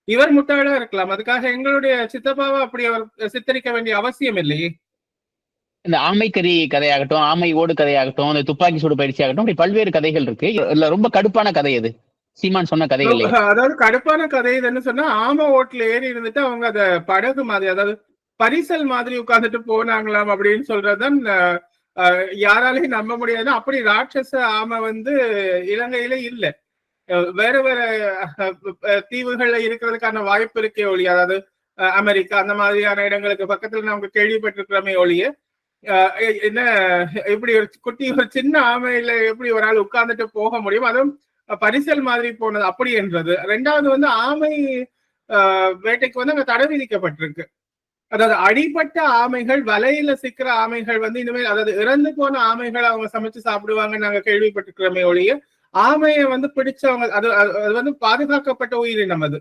இவர் முட்டாளா இருக்கலாம். அதுக்காக எங்களுடைய சித்தப்பாவை அப்படி அவர் சித்தரிக்க வேண்டிய அவசியம் இல்லையே. இந்த ஆமைக்கறி கதையாகட்டும், ஆமை ஓடு கதையாகட்டும், இந்த துப்பாக்கி சூடு பயிற்சி ஆகட்டும், இப்படி பல்வேறு கதைகள் இருக்கு. இல்ல ரொம்ப கடுப்பான கதை அது சீமான் சொன்ன கதைகள்லயே. அதாவது கடுப்பான கதை இதுன்னு சொன்னா, ஆமை ஓட்டுல ஏறி இருந்துட்டு அவங்க அத படகு மாதிரி, அதாவது பரிசல் மாதிரி உட்கார்ந்துட்டு போனாங்களாம் அப்படின்னு சொல்றதுதான் யாராலையும் நம்ப முடியாது. அப்படி ராட்சச ஆமை வந்து இலங்கையில இல்ல, வேற வேற தீவுகள்ல இருக்கிறதுக்கான வாய்ப்பு இருக்கே ஒழிய, அதாவது அமெரிக்கா அந்த மாதிரியான இடங்களுக்கு பக்கத்துல நமக்கு கேள்விப்பட்டிருக்கிறோமே ஒழிய, என்ன இப்படி ஒரு குட்டி ஒரு சின்ன ஆமையில எப்படி ஒரு ஆள் உட்கார்ந்துட்டு போக முடியும், அதுவும் பரிசல் மாதிரி போனது அப்படி என்றது. ரெண்டாவது வந்து ஆமை வேட்டைக்கு வந்து அங்க தடை விதிக்கப்பட்டிருக்கு. அதாவது அடிப்பட்ட ஆமைகள், வலையில சிக்கிற ஆமைகள் வந்து இனிமேல், அதாவது இறந்து போன ஆமைகள் அவங்க சமைச்சு சாப்பிடுவாங்க நாங்க கேள்விப்பட்டிருக்கிறோமே ஒழிய, ஆமையை வந்து பிடிச்சவங்க அது அது வந்து பாதுகாக்கப்பட்ட உயிரினம் அது.